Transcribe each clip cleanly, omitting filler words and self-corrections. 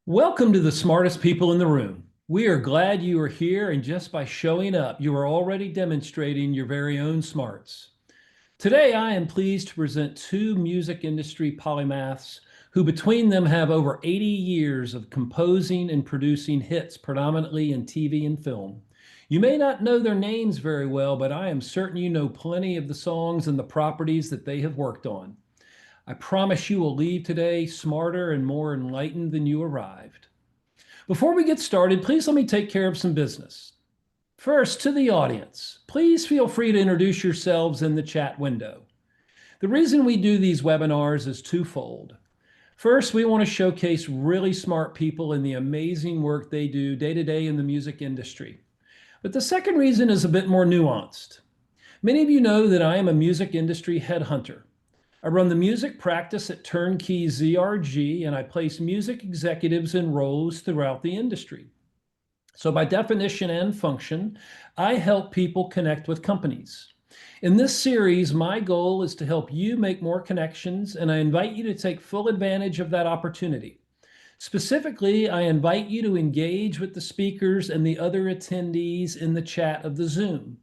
Welcome to the smartest people in the room. We are glad you are here, and just by showing up, you are already demonstrating your very own smarts. Today, I am pleased to present two music industry polymaths who between them have over 80 years of composing and producing hits, predominantly in TV and film. You may not know their names very well, but I am certain you know plenty of the songs and the properties that they have worked on. I promise you will leave today smarter and more enlightened than you arrived. Before we get started, please let me take care of some business. First, to the audience, please feel free to introduce yourselves in the chat window. The reason we do these webinars is twofold. First, we want to showcase really smart people and the amazing work they do day to day in the music industry. But the second reason is a bit more nuanced. Many of you know that I am a music industry headhunter. I run the music practice at Turnkey ZRG, and I place music executives in roles throughout the industry. So by definition and function, I help people connect with companies. In this series, my goal is to help you make more connections, and I invite you to take full advantage of that opportunity. Specifically, I invite you to engage with the speakers and the other attendees in the chat of the Zoom.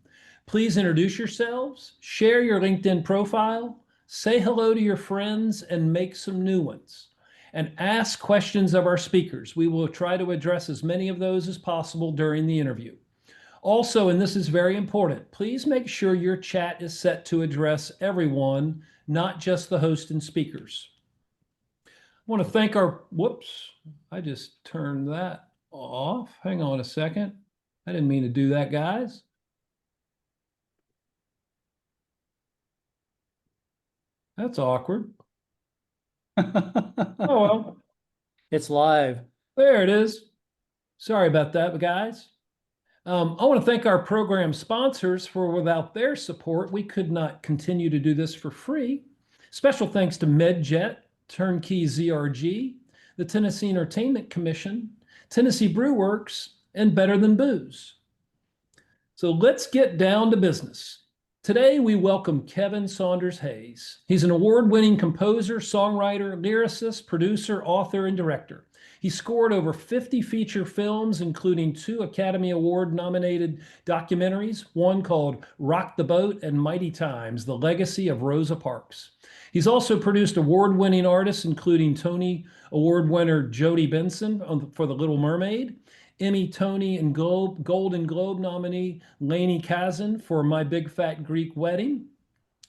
Please introduce yourselves, share your LinkedIn profile, say hello to your friends, and make some new ones. And ask questions of our speakers. We will try to address as many of those as possible during the interview. Also, and this is very important, please make sure your chat is set to address everyone, not just the host and speakers. I want to thank our, whoops, I just turned that off. Hang on a second. I didn't mean to do that, guys. That's awkward. Oh, well, It's live. there it is. Sorry about that, guys. I want to thank our program sponsors, for without their support, we could not continue to do this for free. Special thanks to MedJet, Turnkey ZRG, the Tennessee Entertainment Commission, Tennessee Brew Works, and Better Than Booze. So let's get down to business. Today, we welcome Kevin Saunders Hayes. He's an award-winning composer, songwriter, lyricist, producer, author, and director. He scored over 50 feature films, including 2 Academy Award-nominated documentaries, one called Rock the Boat and Mighty Times, The Legacy of Rosa Parks. He's also produced award-winning artists, including Tony Award winner Jodie Benson for The Little Mermaid, Emmy, Tony, and Golden Globe nominee Lainey Kazan for My Big Fat Greek Wedding,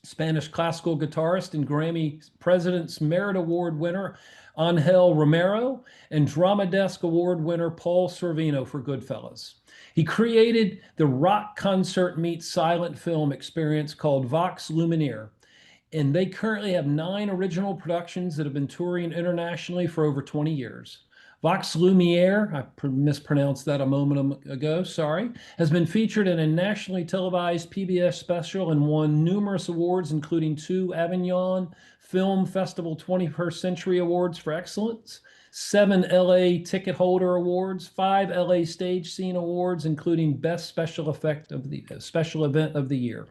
Spanish classical guitarist and Grammy President's Merit Award winner Angel Romero, and Drama Desk Award winner Paul Sorvino for Goodfellas. He created the rock concert meets silent film experience called Vox Lumineer, and they currently have 9 original productions that have been touring internationally for over 20 years. Vox Lumiere, I mispronounced that a moment ago, sorry, has been featured in a nationally televised PBS special and won numerous awards, including 2 Avignon Film Festival 21st Century Awards for Excellence, 7 LA Ticket Holder Awards, 5 LA Stage Scene Awards, including Best Special Event of the Year.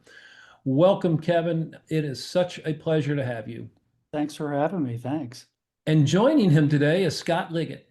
Welcome, Kevin. It is such a pleasure to have you. Thanks for having me. Thanks. And joining him today is Scott Liggett.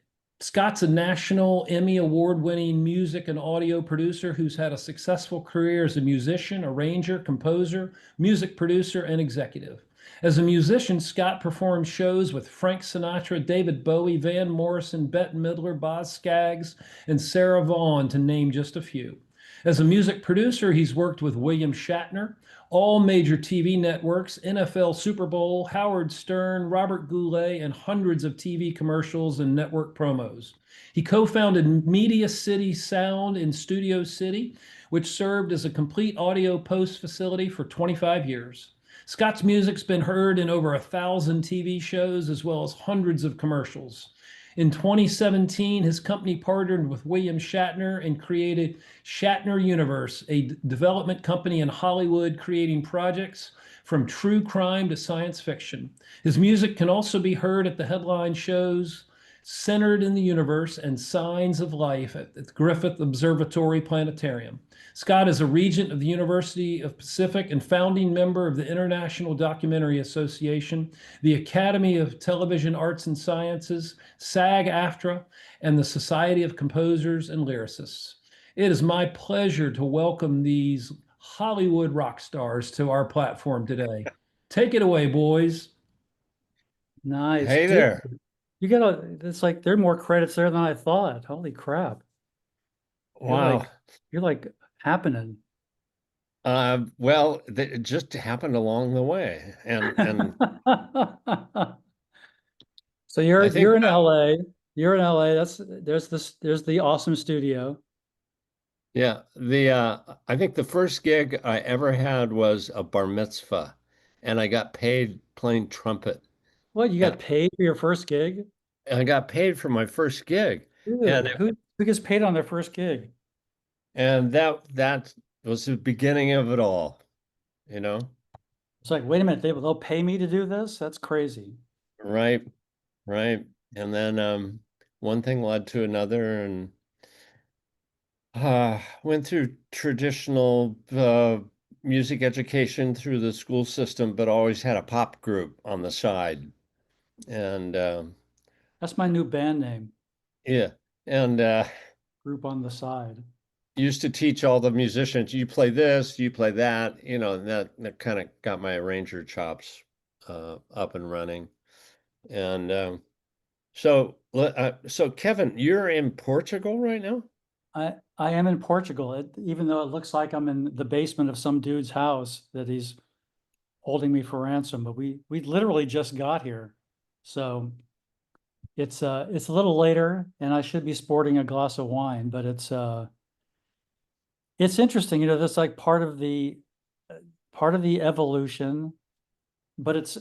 Scott's a national Emmy award-winning music and audio producer who's had a successful career as a musician, arranger, composer, music producer, and executive. As a musician, Scott performed shows with Frank Sinatra, David Bowie, Van Morrison, Bette Midler, Boz Scaggs, and Sarah Vaughan, to name just a few. As a music producer, he's worked with William Shatner, all major TV networks, NFL Super Bowl, Howard Stern, Robert Goulet, and hundreds of TV commercials and network promos. He co-founded Media City Sound in Studio City, which served as a complete audio post facility for 25 years. Scott's music's been heard in over 1,000 TV shows, as well as hundreds of commercials. In 2017, his company partnered with William Shatner and created Shatner Universe, a development company in Hollywood creating projects from true crime to science fiction. His music can also be heard at the headline shows centered in the universe and signs of life at the Griffith Observatory Planetarium. Scott is a regent of the University of Pacific and founding member of the International Documentary Association, the Academy of Television Arts and Sciences, SAG-AFTRA, and the Society of Composers and Lyricists. It is my pleasure to welcome these Hollywood rock stars to our platform today. Take it away, boys. Nice. Hey Dude, there. it's like there are more credits there than I thought. Holy crap. You're Wow. you're like happening. Well, it just happened along the way, and So I think you're in LA. You're in LA. There's the awesome studio. yeah, the I think the first gig I ever had was a bar mitzvah, and I got paid playing trumpet, What, you and got paid for your first gig? I got paid for my first gig, and Dude, who gets paid on their first gig? that was the beginning of it all, you know, It's like, wait a minute, they'll pay me to do this? That's crazy. right, right, and then one thing led to another, and went through traditional music education through the school system, but always had a pop group on the side. And That's my new band name, yeah, and Group on the Side. used to teach all the musicians, you play this, you play that, and that kind of got my arranger chops up and running. And so Kevin, you're in Portugal right now? I am in Portugal, even though it looks like I'm in the basement of some dude's house that he's holding me for ransom, but we literally just got here. So it's a little later and I should be sporting a glass of wine, but it's interesting, that's like part of the evolution, but it's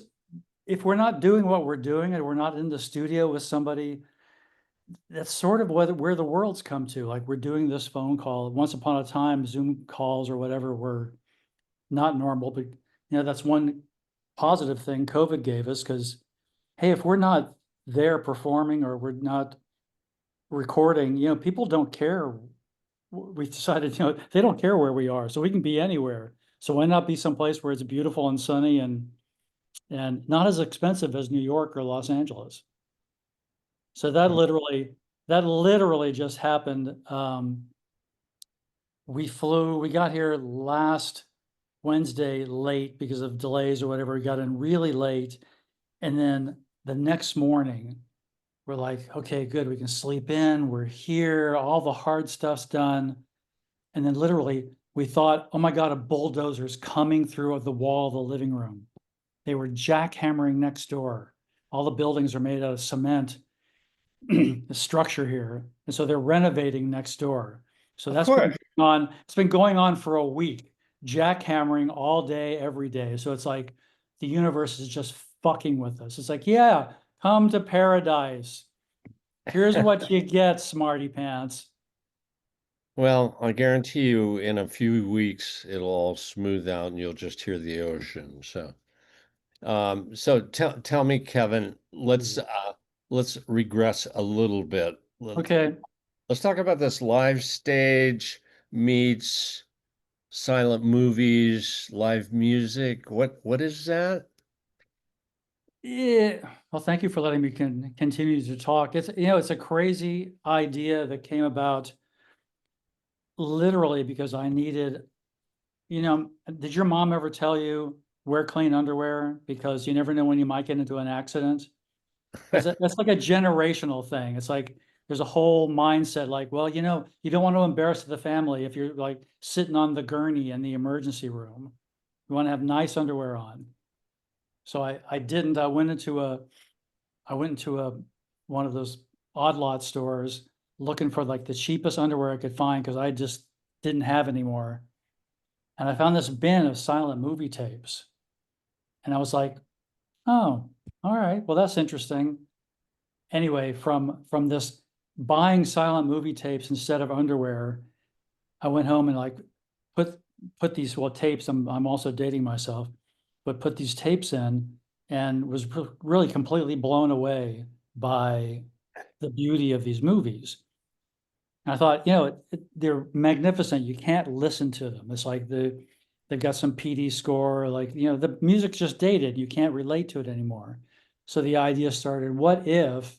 if we're not doing what we're doing and we're not in the studio with somebody, that's sort of where the world's come to. Like, we're doing this phone call. Once upon a time, Zoom calls or whatever were not normal, but that's one positive thing COVID gave us, because hey, if we're not there performing or we're not recording, people don't care. We decided, they don't care where we are, so we can be anywhere. So why not be someplace where it's beautiful and sunny and not as expensive as New York or Los Angeles? So that literally just happened. We got here last Wednesday late because of delays or whatever. We got in really late. And then the next morning, we're like, okay, good, we can sleep in. We're here. All the hard stuff's done. And then literally we thought, oh my God, a bulldozer's coming through the wall of the living room. They were jackhammering next door. All the buildings are made out of cement, the structure here. And so they're renovating next door. So Of that's course. it's been going on for a week, jackhammering all day, every day. So it's like the universe is just fucking with us. It's like, yeah, come to paradise. Here's what you get, smarty pants. Well, I guarantee you in a few weeks it'll all smooth out and you'll just hear the ocean. So tell me, Kevin, let's regress a little bit. Okay. Let's talk about this live stage meets silent movies, live music. What is that? Yeah. Well, thank you for letting me continue to talk. It's a crazy idea that came about literally because I needed, did your mom ever tell you wear clean underwear because you never know when you might get into an accident? That's like a generational thing. It's like there's a whole mindset like, well, you don't want to embarrass the family if you're like sitting on the gurney in the emergency room. You want to have nice underwear on. So I didn't. I went into one of those odd lot stores looking for like the cheapest underwear I could find because I just didn't have any more. And I found this bin of silent movie tapes. And I was like, oh, all right, well, that's interesting. Anyway, from this buying silent movie tapes instead of underwear, I went home and like put these, well, tapes, I'm also dating myself, but put these tapes in and was really completely blown away by the beauty of these movies. And I thought, they're magnificent. You can't listen to them. It's like they've got some PD score, like, the music's just dated. You can't relate to it anymore. So the idea started, what if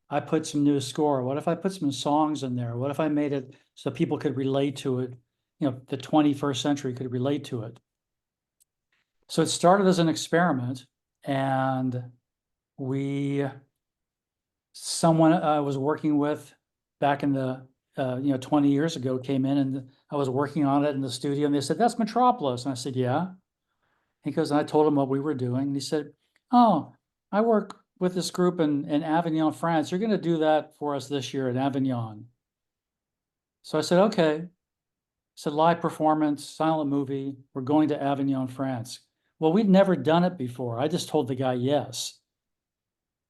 I put some new score? What if I put some songs in there? What if I made it so people could relate to it? The 21st century could relate to it. So it started as an experiment, and we, someone I was working with back in the 20 years ago came in, and I was working on it in the studio, and they said, "That's Metropolis." And I said, "Yeah." He goes, and I told him what we were doing, and he said, "Oh, I work with this group in Avignon, France. You're going to do that for us this year in Avignon." So I said, "Okay." I said, "Live performance, silent movie. We're going to Avignon, France." Well, we'd never done it before. I just told the guy yes.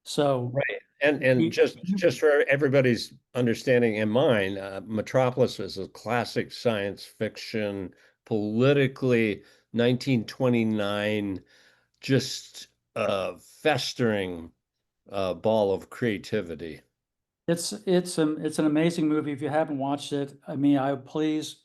So Right. And we, just for everybody's understanding and mine, Metropolis is a classic science fiction, politically 1929, just festering ball of creativity. it's an amazing movie. If you haven't watched it, I mean, I please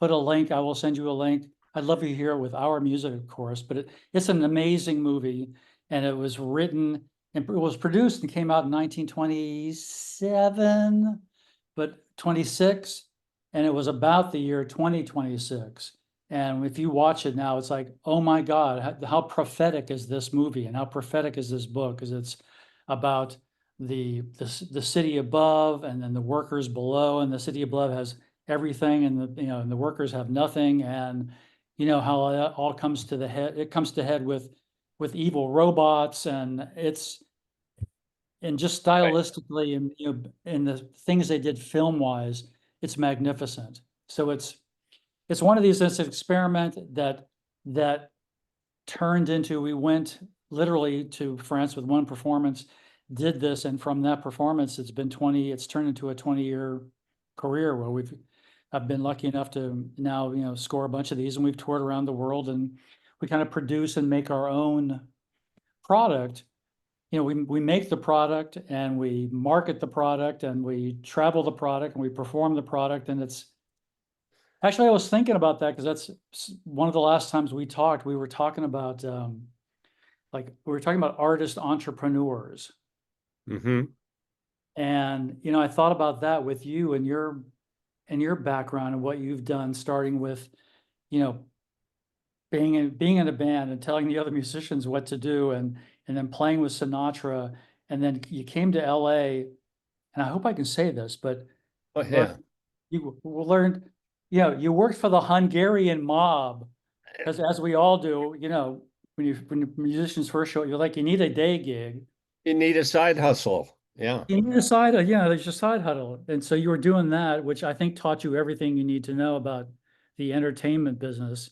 put a link. I will send you a link. I'd love to hear it with our music, of course, but it's an amazing movie, and it was written and it was produced and came out in 1927, but 26, and it was about the year 2026. And if you watch it now, it's like, oh my God, how prophetic is this movie, and how prophetic is this book? Because it's about the city above, and then the workers below, and the city above has everything, and the workers have nothing, and how that all comes to the head. It comes to head with evil robots, and just Right. stylistically, and and the things they did film wise, it's magnificent. So it's one of these, it's an experiment that turned into, we went literally to France with one performance, did this, and from that performance, it's turned into a 20-year career where I've been lucky enough to now, score a bunch of these, and we've toured around the world, and we kind of produce and make our own product. We make the product, and we market the product, and we travel the product, and we perform the product, and it's actually, I was thinking about that because that's one of the last times we talked. We were talking about artist entrepreneurs. Hmm. And I thought about that with you and your background and what you've done, starting with, you know, being in a band and telling the other musicians what to do, and then playing with Sinatra. And then you came to LA, and I hope I can say this, but Oh learn yeah. you learned, you worked for the Hungarian mob. Because as we all do, when musicians first show, you're like, you need a day gig. You need a side hustle. Yeah. You need there's your side huddle. And so you were doing that, which I think taught you everything you need to know about the entertainment business.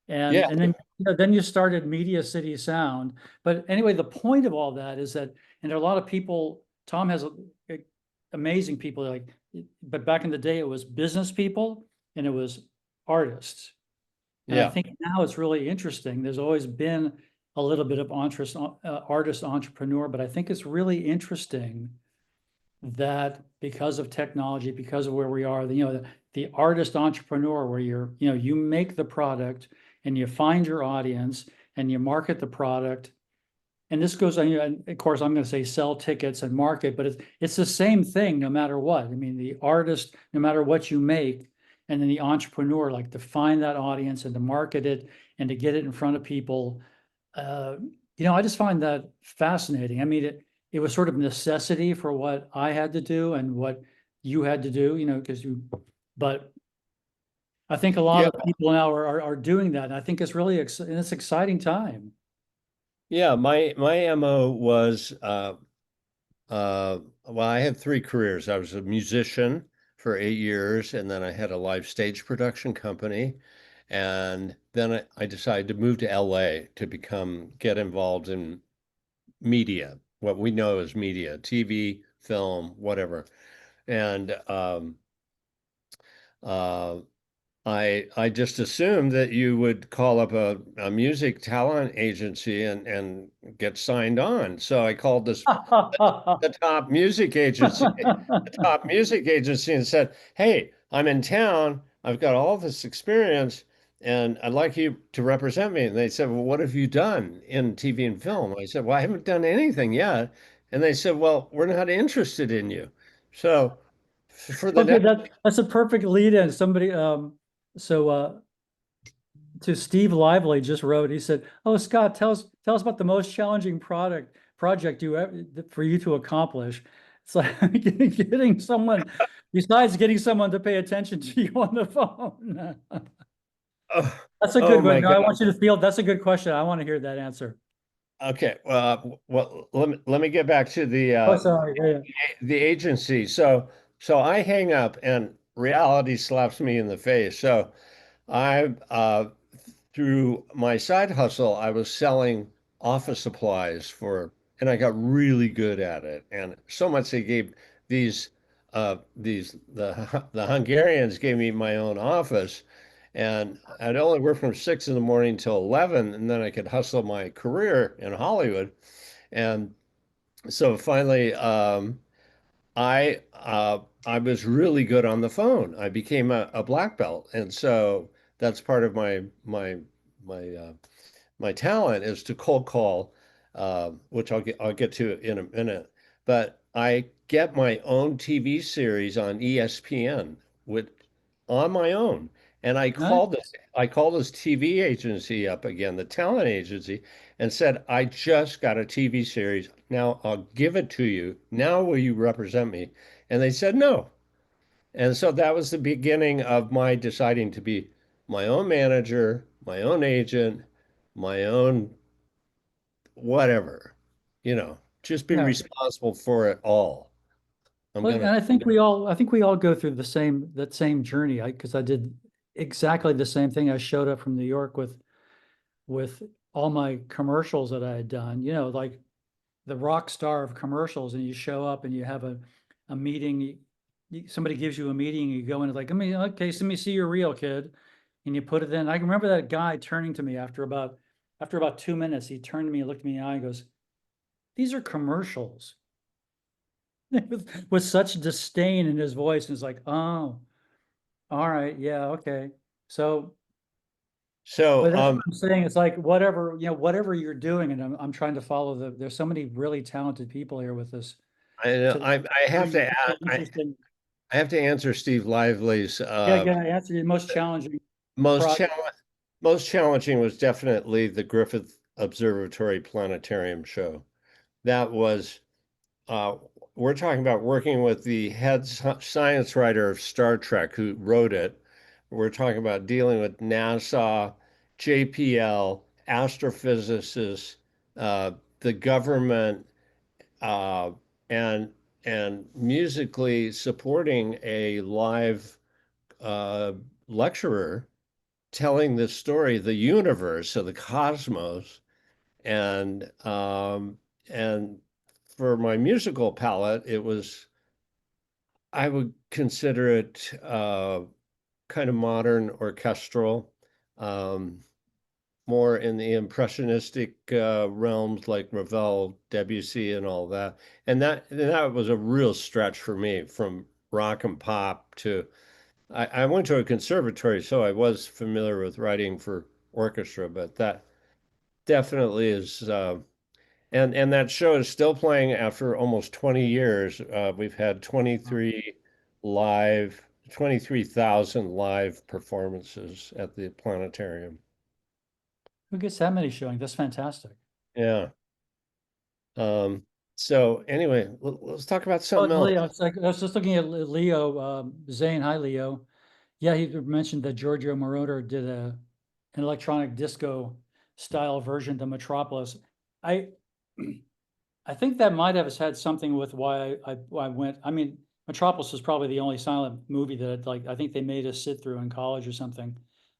And Yeah. and then then you started Media City Sound. But anyway, the point of all that is that, and there are a lot of people, Tom has amazing people, like, but back in the day it was business people and it was artists. And I Yeah. think now it's really interesting. There's always been a little bit of artist entrepreneur, but I think it's really interesting that because of technology, because of where we are, the artist entrepreneur, where you make the product and you find your audience and you market the product. And this goes on, and of course, I'm going to say sell tickets and market, but it's the same thing no matter what. I mean, the artist, no matter what you make, and then the entrepreneur, like, to find that audience and to market it and to get it in front of people. Uh, I just find that fascinating. I mean, it was sort of necessity for what I had to do and what you had to do, but I think a lot Yeah. of people now are doing that. And I think it's really, and it's exciting time. Yeah. My MO was well, I had three careers. I was a musician for 8 years, and then I had a live stage production company. And then I decided to move to LA to get involved in media, what we know as media, TV, film, whatever. And uh, I just assumed that you would call up a music talent agency and get signed on. So I called the top music agency, the top music agency, and said, "Hey, I'm in town. I've got all this experience, and I'd like you to represent me." And they said, "Well, what have you done in TV and film?" I said, "Well, I haven't done anything yet." And they said, "Well, we're not interested in you." So for the Okay, next, that's a perfect lead in. Somebody, so to Steve Lively just wrote, he said, "Oh, Scott, tell us about the most challenging project for you to accomplish." It's like getting someone, besides getting someone to pay attention to you on the phone. oh, That's a oh good my one. No, God. I want you to feel, that's a good question. I want to hear that answer. Okay, well, let me get back to Oh, sorry. Yeah, the agency. So I hang up and reality slaps me in the face. So I through my side hustle, I was selling office supplies and I got really good at it. And so much they gave the Hungarians gave me my own office, and I'd only work from 6 in the morning till 11, and then I could hustle my career in Hollywood. And so finally, I was really good on the phone. I became a black belt, and so that's part of my my talent is to cold call, which I'll get to in a minute. But I get my own TV series on ESPN with on my own, and nice. I called this TV agency up again, the talent agency, and said, I just got a TV series. Now I'll give it to you. Now will you represent me? And they said no. And so that was the beginning of my deciding to be my own manager, my own agent, my own whatever, just be Yeah. responsible for it all. I'm Well, and gonna, I think we all go through that same journey. Because I did exactly the same thing. I showed up from New York with all my commercials that I had done, like the rock star of commercials, and you show up and you have a meeting. Somebody gives you a meeting, you go in, like, okay, so let me see your reel, kid. And you put it in. I can remember that guy turning to me after about 2 minutes, he turned to me and looked me in the eye and goes, "These are commercials." with such disdain in his voice. And it's like, oh, all right, yeah, okay. So, so but that's what I'm saying. It's like whatever you're doing, and I'm trying to follow there's so many really talented people here with this I know to I have to so I interesting. have to answer Steve Lively's Yeah, yeah, answer your most challenging most project. challenge most challenging was definitely the Griffith Observatory Planetarium show. That was uh, we're talking about working with the head science writer of Star Trek who wrote it. We're talking about dealing with NASA, JPL, astrophysicists, uh, the government, uh, and musically supporting a live uh, lecturer telling this story, the universe, so the cosmos, and and for my musical palette, it was I would consider it kind of modern orchestral, um, more in the impressionistic realms like Ravel, Debussy, and all that. And that was a real stretch for me from rock and pop to. I went to a conservatory, so I was familiar with writing for orchestra, but that definitely is. And that show is still playing after almost 20 years. We've had 23,000 live performances at the planetarium. Who gets that many showing? That's fantastic. Yeah. Um, so anyway, let's talk about Oh, something else. Leo, it's like I was just looking at Leo, Zane. Hi, Leo. Yeah, he mentioned that Giorgio Moroder did an electronic disco style version to Metropolis. I I think that might have had something with why I went. I mean, Metropolis is probably the only silent movie that like I think they made us sit through in college or something.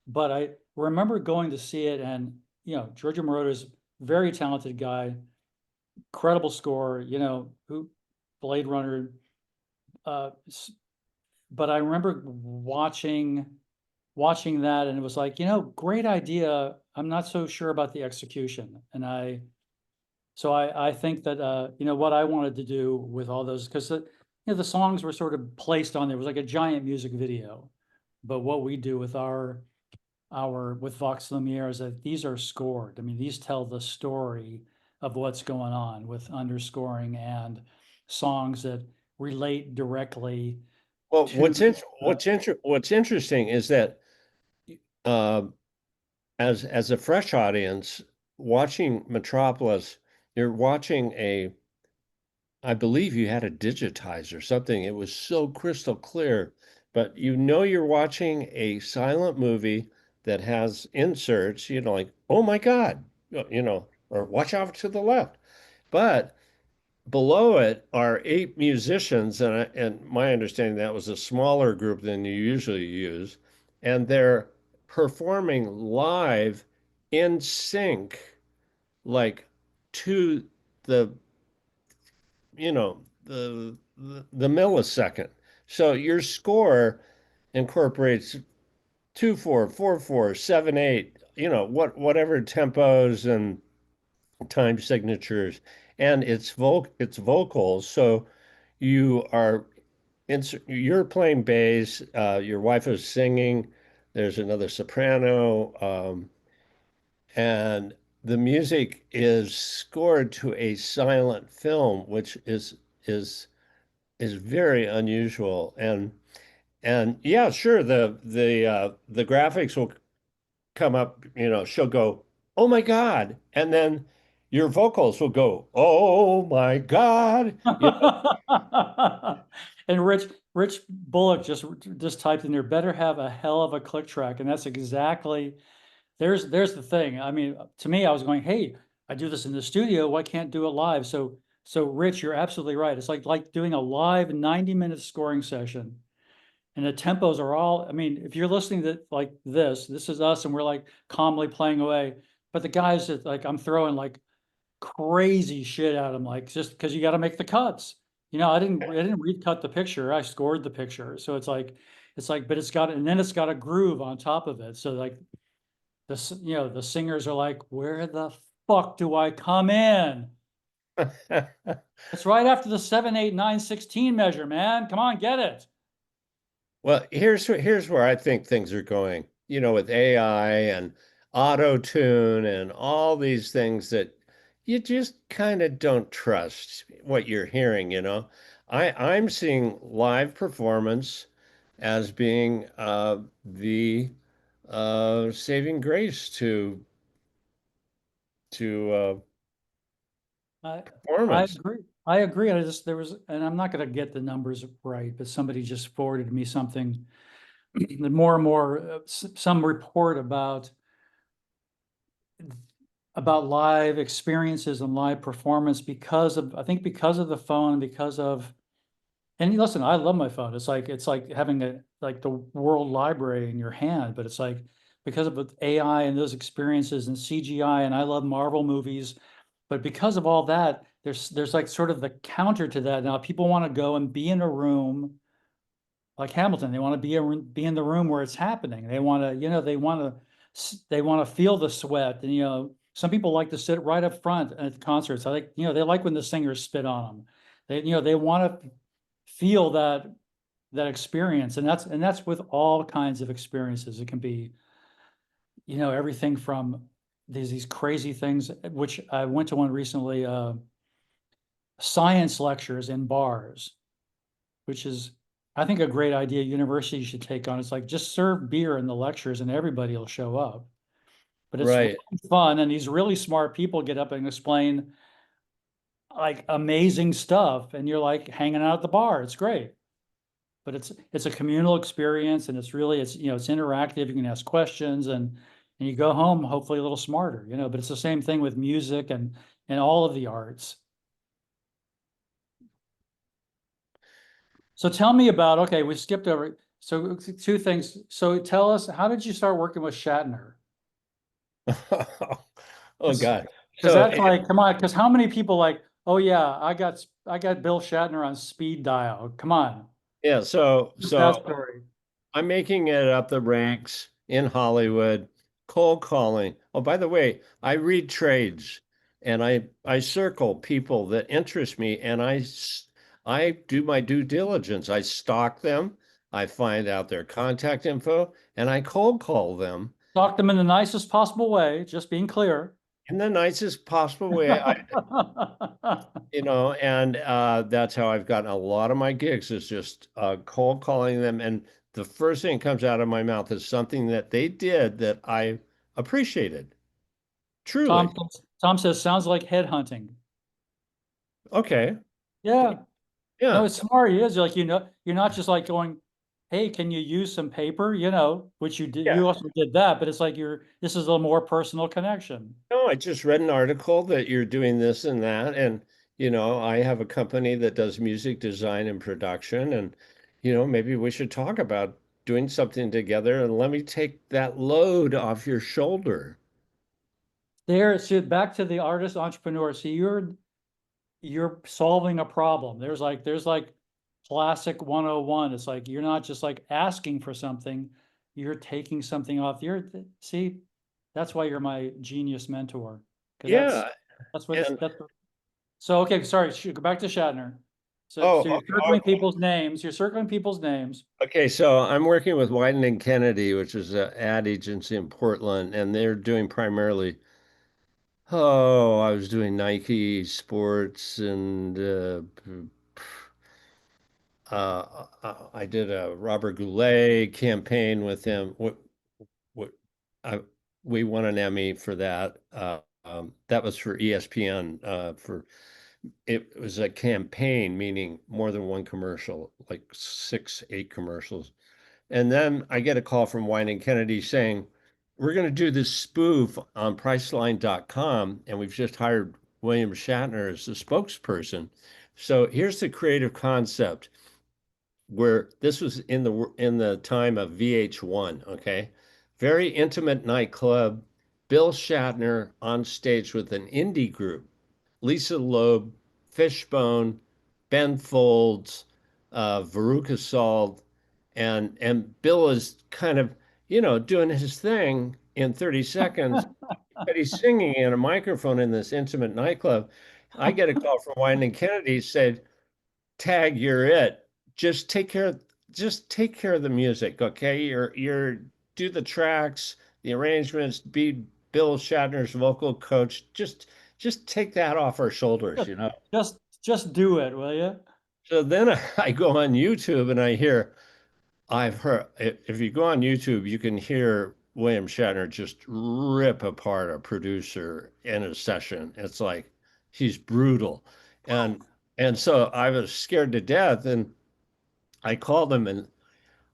But I remember going to see it, and Giorgio Moroder is very talented guy, incredible score. Who Blade Runner. Uh, but I remember watching watching that, and it was like, great idea. I'm not so sure about the execution. And I think that, what I wanted to do with all those, because the songs were sort of placed on there. It was like a giant music video. But what we do with with Vox Lumiere is that these are scored. I mean, these tell the story of what's going on with underscoring and songs that relate directly Well, to. what's interesting is that uh, as a fresh audience watching Metropolis, you're watching I believe you had a digitize or something. It was so crystal clear, but you're watching a silent movie that has inserts, like, oh my God, or watch out to the left. But below it are 8 musicians, and my understanding that was a smaller group than you usually use, and they're performing live in sync, like to the the millisecond. So your score incorporates 2/4, 4/4, 7/8, whatever tempos and time signatures, and it's vocals. So you are you're playing bass, your wife is singing, there's another soprano, and the music is scored to a silent film, which is is very unusual. And yeah, sure, the graphics will come up, she'll go, "Oh my God." And then your vocals will go, "Oh my God." And Rich Bullock just typed in there, better have a hell of a click track. And that's exactly, there's the thing. I mean, to me, I was going, hey, I do this in the studio, why can't do it live? So Rich, you're absolutely right. It's like doing a live 90-minute scoring session. And the tempos are all, I mean, if you're listening to like this is us, and we're like calmly playing away. But the guys that, like, I'm throwing like crazy shit at them, like, just because you got to make the cuts. I didn't recut the picture. I scored the picture. So it's like, but and then it's got a groove on top of it. So like the singers are like, where the fuck do I come in? It's right after the 7, 8, 9, 16 measure, man. Come on, get it. Well, here's where I think things are going, with AI and auto tune and all these things that you just kind of don't trust what you're hearing. I'm seeing live performance as being the saving grace to I I performance. agree. I agree. There was, and I'm not going to get the numbers right, but somebody just forwarded me something. The more and more, some report about live experiences and live performance I think because of the phone, and listen, I love my phone. It's like having like the world library in your hand, but it's like because of AI and those experiences and CGI, and I love Marvel movies. But because of all that, there's like sort of the counter to that. Now people want to go and be in a room like Hamilton. They want to be in the room where it's happening. They want to, they want to feel the sweat. And some people like to sit right up front at concerts. I like, they like when the singers spit on them. They want to feel that experience. And that's with all kinds of experiences. It can be, everything from these crazy things, which I went to one recently, science lectures in bars, which is, I think, a great idea universities should take on. It's like, just serve beer in the lectures and everybody will show up. But it's really Right. fun, and these really smart people get up and explain like amazing stuff, and you're like hanging out at the bar. It's great. But it's a communal experience, and it's interactive. You can ask questions, and you go home hopefully a little smarter, but it's the same thing with music and all of the arts. So tell me about, okay, we skipped over, so two things. So tell us, how did you start working with Shatner? Oh Because God. So that's like, come on, because how many people like, oh yeah, I got Bill Shatner on speed dial. Come on. yeah, so What's that so story? I'm making it up the ranks in Hollywood, cold calling. Oh, by the way, I read trades and I circle people that interest me and I do my due diligence. I stalk them, I find out their contact info, and I cold call them Talk them in the nicest possible way, just being clear. in the nicest possible way. And that's how I've gotten a lot of my gigs is just cold calling them. And the first thing that comes out of my mouth is something that they did that I appreciated. Truly. Tom says, sounds like headhunting. Okay. Yeah. No, Yeah. it's smart. It is like, you're not just like going, hey, can you use some paper? Which you did, Yeah. you also did that, but it's like this is a more personal connection. No, I just read an article that you're doing this and that. And, I have a company that does music design and production. And, maybe we should talk about doing something together and let me take that load off your shoulder. So back to the artist entrepreneur. See, you're solving a problem. There's like classic 101. It's like you're not just like asking for something, you're taking something off. See, that's why you're my genius mentor. Because Yeah. And, so okay, sorry, go back to Shatner. So oh, you're circling people's names. You're circling people's names. okay, so I'm working with Wyden and Kennedy, which is an ad agency in Portland, and they're doing primarily, I was doing Nike Sports and I did a Robert Goulet campaign with him. What I we won an Emmy for that. That was for ESPN. For it was a campaign, meaning more than one commercial, like 6, 8 commercials. And then I get a call from Wine and Kennedy saying, we're going to do this spoof on Priceline.com, and we've just hired William Shatner as the spokesperson. So here's the creative concept where this was in the time of VH1, okay? Very intimate nightclub, Bill Shatner on stage with an indie group, Lisa Loeb, Fishbone, Ben Folds, Veruca Salt, and Bill is kind of, doing his thing in 30 seconds, but he's singing in a microphone in this intimate nightclub. I get a call from Wyden Kennedy said, "Tag, you're it. Just take care of just take care of the music, okay? You're do the tracks, the arrangements, be Bill Shatner's vocal coach. Just take that off our shoulders." Just do it, will you? So then I go on YouTube and I've heard, if you go on YouTube, you can hear William Shatner just rip apart a producer in a session. It's like he's brutal. And and so I was scared to death. And I called him and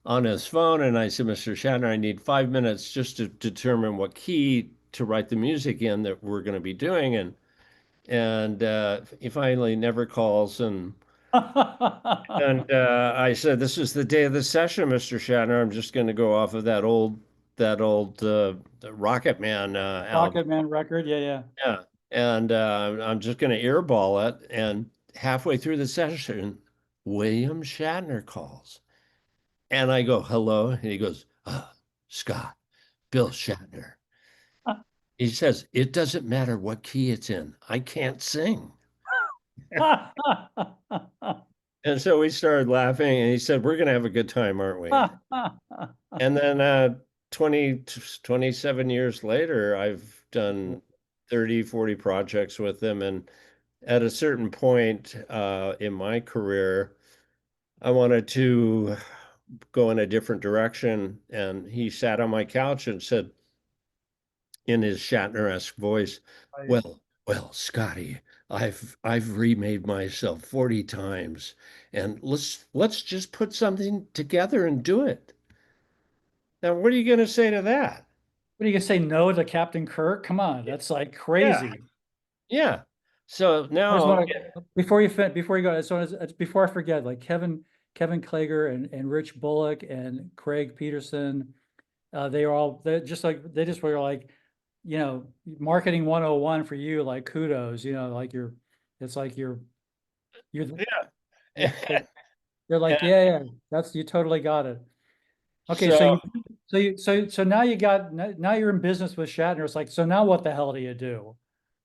on his phone and I said, Mr. Shatner, I need 5 minutes just to determine what key to write the music in that we're going to be doing. And he finally never calls. And I said, "This is the day of the session, Mr. Shatner. I'm just going to go off of that old Rocket Man album. Rocket Man record, yeah, yeah. Yeah, and I'm just going to earball it." And halfway through the session, William Shatner calls, and I go, "Hello," and he goes, "Scott, Bill Shatner." He says, "It doesn't matter what key it's in. I can't sing." And so we started laughing, and he said, "We're going to have a good time, aren't we?" And then 27 years later, I've done 30, 40 projects with him. And at a certain point in my career, I wanted to go in a different direction. And he sat on my couch and said, in his Shatner-esque voice, well, Scotty, I've remade myself 40 times, and let's just put something together and do it. Now, what are you going to say to that? What are you gonna say no to Captain Kirk? Come on, that's like Yeah, crazy. yeah. So I just now, want to before you go, before I forget, like Kevin Klager and Rich Bullock and Craig Peterson, they're just were like, marketing 101 for you, like kudos, like it's like you're yeah. they're like, yeah, that's you totally got it. Okay, So, so now now you're in business with Shatner. It's like, so now what the hell do you do?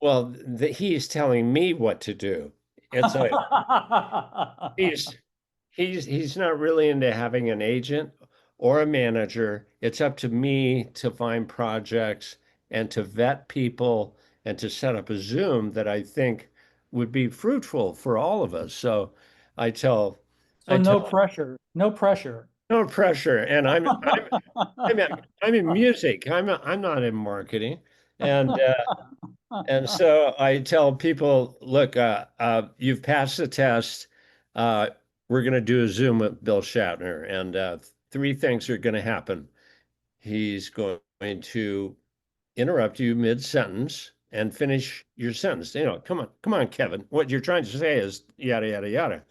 well, he's telling me what to do. It's a he's he's not really into having an agent or a manager. It's up to me to find projects and to vet people and to set up a Zoom that I think would be fruitful for all of us. So I tell So I no tell pressure, no pressure. no pressure, and I'm in music. I'm not in marketing, and so I tell people, look, you've passed the test. Uh, we're going to do a Zoom with Bill Shatner, and three things are going to happen. He's going to interrupt you mid-sentence and finish your sentence. Come on, Kevin. What you're trying to say is yada, yada, yada.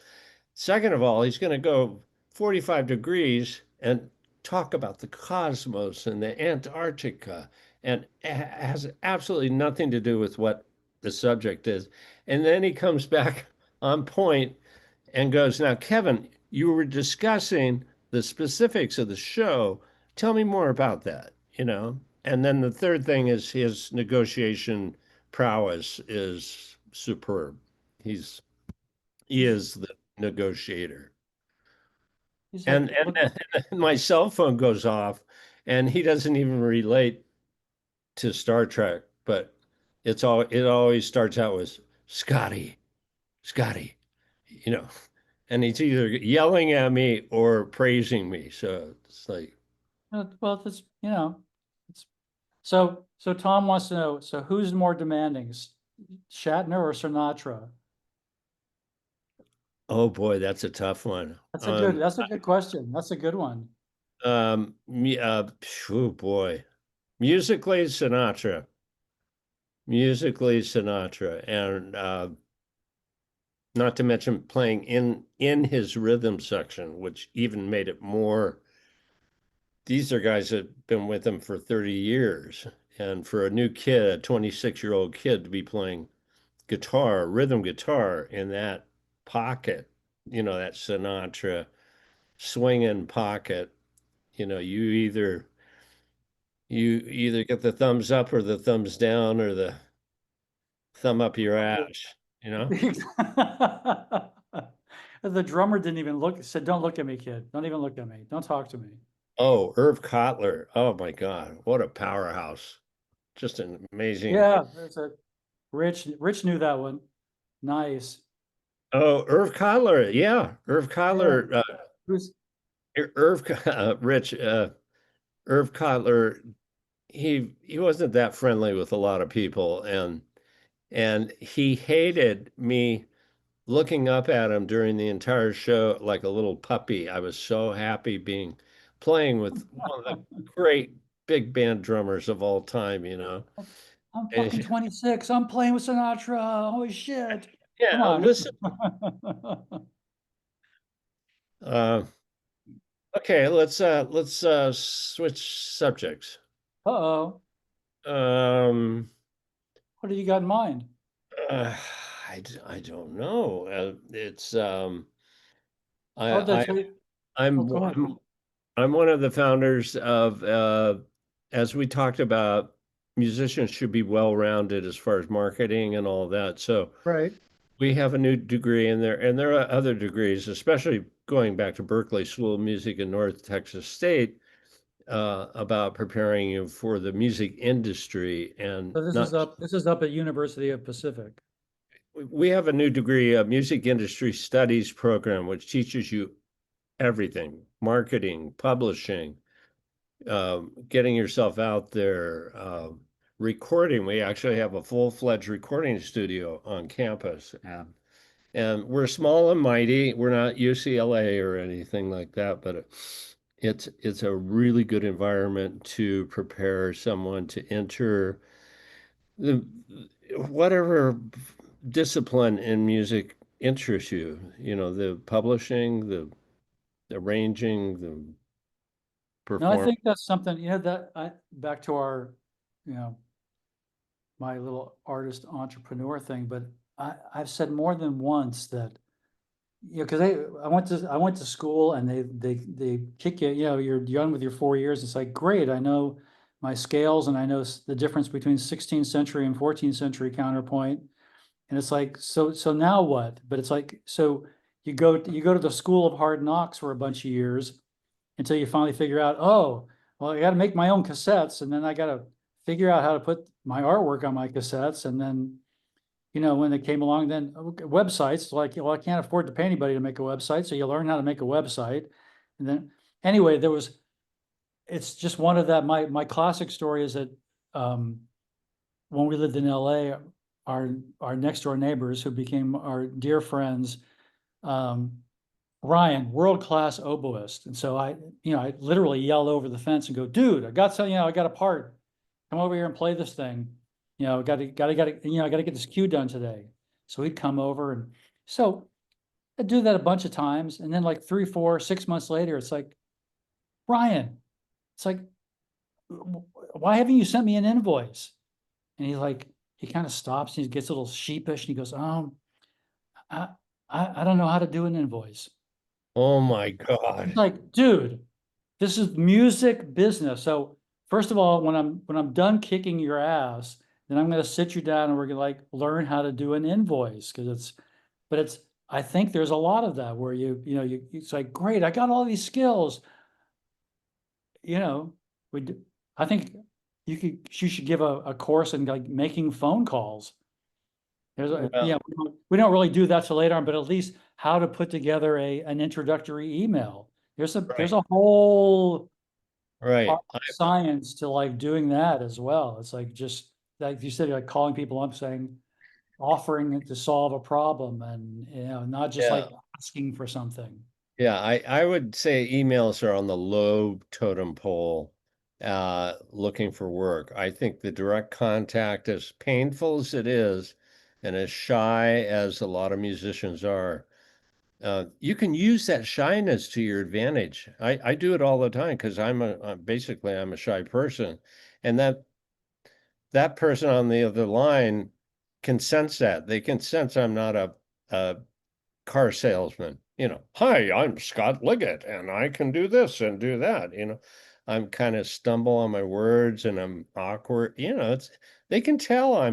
Second of all, he's going to go 45 degrees and talk about the cosmos and the Antarctica and has absolutely nothing to do with what the subject is. And then he comes back on point and goes, now, Kevin, you were discussing the specifics of the show. Tell me more about that, you know? And then the third thing is his negotiation prowess is superb. He's he He's, is the negotiator. he's like, And my cell phone goes off, and he doesn't even relate to Star Trek, but it always starts out with Scotty, Scotty, you know, and he's either yelling at me or praising me. So it's like, well, it's, it's, so Tom wants to know, so who's more demanding, Shatner or Sinatra? oh boy, that's a tough one. That's a good question. That's a good one. Me, oh boy, musically Sinatra, musically Sinatra, and not to mention playing in his rhythm section, which even made it more. These are guys that have been with him for 30 years. And for a new kid, a 26-year-old kid to be playing guitar, rhythm guitar in that pocket, that Sinatra swinging pocket, you either get the thumbs up or the thumbs down or the thumb up your ass, you know? The drummer didn't even look, said, "Don't look at me, kid. Don't even look at me. Don't talk to me." Oh, Irv Kotler. Oh my God, what a powerhouse. Just an amazing. Yeah, there's a Rich knew that one. Nice. Oh, Irv Kotler. Yeah, Irv Yeah. Kotler. Who's Irv, Rich, Irv Kotler. He wasn't that friendly with a lot of people, and he hated me looking up at him during the entire show like a little puppy. I was so happy playing with one of the great big band drummers of all time, you know. I'm fucking And 26. I'm playing with Sinatra. Holy shit. Come yeah, on. listen. Uh, okay, let's switch subjects. Uh-oh. Um, What do you got in mind? uh, I don't know. It's Oh, I that's right. Oh, I'm go ahead. I'm one of the founders of as we talked about, musicians should be well-rounded as far as marketing and all that. So Right. we have a new degree in there, and there are other degrees, especially going back to Berkeley School of Music in North Texas State, about preparing you for the music industry and So not. this is up at University of Pacific. We have a new degree, a music industry studies program, which teaches you everything: marketing, publishing, getting yourself out there, recording. We actually have a full-fledged recording studio on campus. And we're small and mighty. We're not UCLA or anything like that, but it's a really good environment to prepare someone to enter the whatever discipline in music interests you. You know, the publishing, the arranging, the No, I perform. think that's something, back to our, you know, my little artist entrepreneur thing, but I've said more than once that because I went to school and they kick you, you're young with your 4 years. It's like, great, I know my scales and I know the difference between 16th century and 14th century counterpoint. And it's like, so now what? But it's like, so you go to the school of hard knocks for a bunch of years until you finally figure out, oh, well, I got to make my own cassettes, and then I got to figure out how to put my artwork on my cassettes, and then when they came along, then websites, like, well, I can't afford to pay anybody to make a website, so you learn how to make a website, and then anyway, it's just one of that. My classic story is that when we lived in LA, our next door neighbors who became our dear friends, um, Ryan, world-class oboist. And so I literally yell over the fence and go, dude, I got something, I got a part. Come over here and play this thing. I got to, I got to get this cue done today. So he'd come over. And so I'd do that a bunch of times. And then like 3, 4, 6 months later, it's like, Ryan, it's like, why haven't you sent me an invoice? And he kind of stops and he gets a little sheepish and he goes, I, I don't know how to do an invoice. Oh my It's God. like, dude, this is music business. So first of all, when I'm done kicking your ass, then I'm going to sit you down and we're going to like learn how to do an invoice because it's I think there's a lot of that where it's like, great, I got all these skills. You know, we do, I think you should give a course in like making phone calls. Well, We don't really do that till later on, but at least how to put together an introductory email. There's right, a whole right. art science to like doing that as well. It's like just like you said, like calling people up saying, offering to solve a problem and not just Yeah. like asking for something. Yeah, I would say emails are on the low totem pole, looking for work. I think the direct contact, as painful as it is, and as shy as a lot of musicians are, you can use that shyness to your advantage. I do it all the time because basically I'm a shy person, and that person on the other line can sense that. They can sense I'm not a car salesman. Hi, I'm Scott Liggett, and I can do this and do that. I'm kind of stumble on my words and I'm awkward. They can tell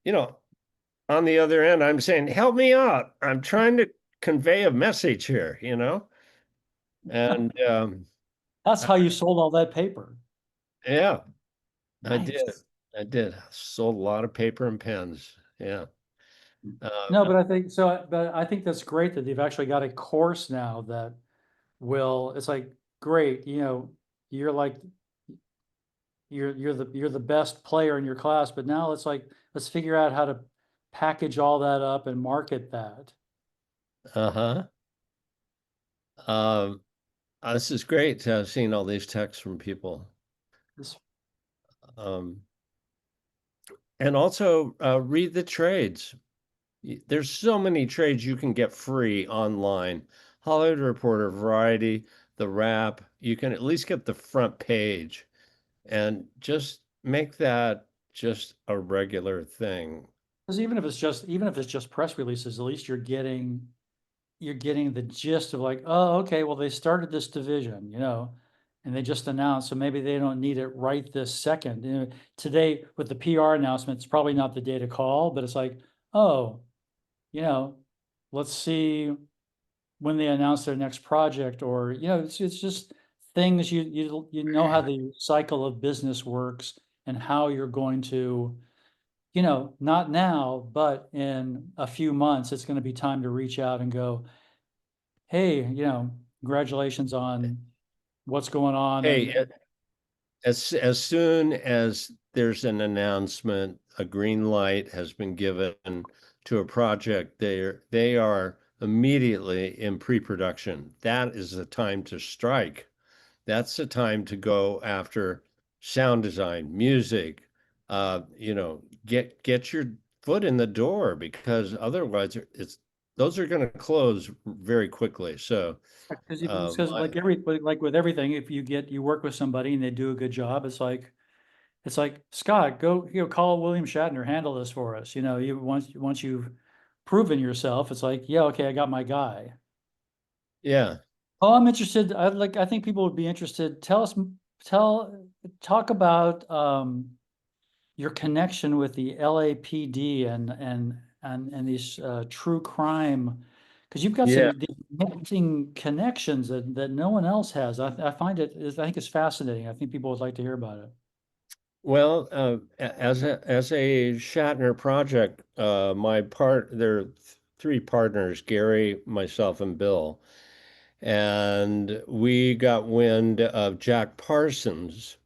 you know, on the other end, I'm saying, help me out. I'm trying to convey a message here. And That's I- how you sold all that paper. yeah, I did. Nice. I did. Sold a lot of paper and pens. Yeah. No, Uh, but I think so. But I think that's great that they've actually got a course now that it's like great. You're like you're the best player in your class, but now it's like let's figure out how to package all that up and market that. uh-huh. Um, this is great to have seen all these texts from people. This, Um, and also read the trades. There's so many trades you can get free online. Hollywood Reporter, Variety, The Wrap. You can at least get the front page and just make that just a regular thing. because even if it's just press releases, at least you're getting the gist of like, oh, okay, well they started this division, and they just announced, so maybe they don't need it right this second. Today with the PR announcement, it's probably not the day to call, but it's like, oh, you know, let's see when they announce their next project, or it's just things you know how the cycle of business works and how you're going to, not now, but in a few months, it's going to be time to reach out and go, hey, congratulations on what's going on. Hey, And as soon as there's an announcement, a green light has been given to a project, they are immediately in pre-production. That is the time to strike. That's the time to go after sound design, music, get your foot in the door because otherwise those are going to close very quickly. So, because like with everything, if you work with somebody and they do a good job, it's like Scott, go call William Shatner, handle this for us. You once you've proven yourself, it's like, yeah, okay, I got my guy. Yeah. Oh, I'm interested. I think people would be interested. Tell, talk about your connection with the LAPD and these true crime, because you've got Yeah. these amazing connections that no one else has. I find I think it's fascinating. I think people would like to hear about it. Well, as a Shatner project, there are three partners, Gary, myself, and Bill, and we got wind of Jack Parsons,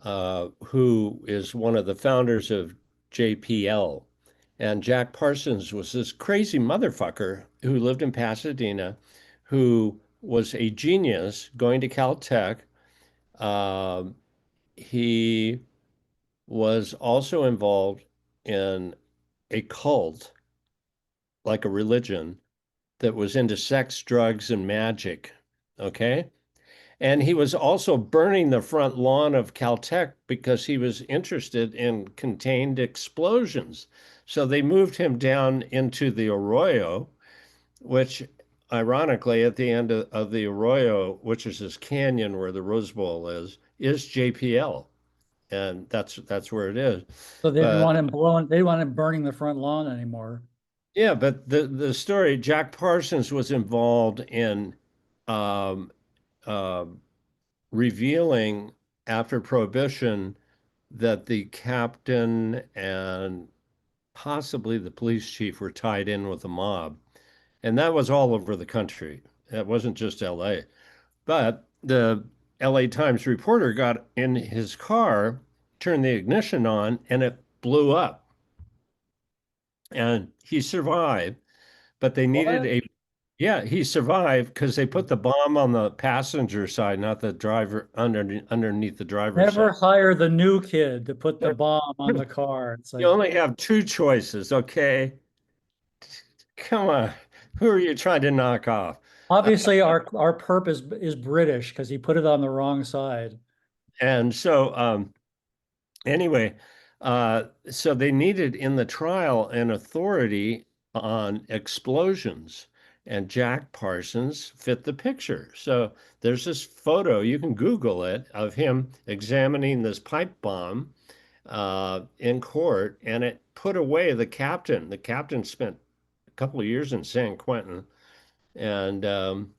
who is one of the founders of JPL. And Jack Parsons was this crazy motherfucker who lived in Pasadena, who was a genius going to Caltech. Um, he was also involved in a cult, like a religion, that was into sex, drugs, and magic. Okay. And he was also burning the front lawn of Caltech because he was interested in contained explosions. So they moved him down into the Arroyo, which ironically, at the end of the Arroyo, which is this canyon where the Rose Bowl is JPL. And that's where it is. So they didn't But want him blowing, they didn't want him burning the front lawn anymore. yeah, but the story, Jack Parsons was involved in um, uh, revealing after Prohibition that the captain and possibly the police chief were tied in with the mob. And that was all over the country. That wasn't just LA. But the LA Times reporter got in his car, turned the ignition on, and it blew up. And he survived, but they needed What? a, yeah, he survived because they put the bomb on the passenger side, not the driver underneath the driver's Never side. hire the new kid to put the bomb on the car. It's You like, only have two choices, okay? Come on. Who are you trying to knock off? obviously our perp is British because he put it on the wrong side. And so, anyway, so they needed in the trial an authority on explosions, and Jack Parsons fit the picture. So there's this photo, you can Google it, of him examining this pipe bomb in court, and it put away the captain. The captain spent a couple of years in San Quentin, and um,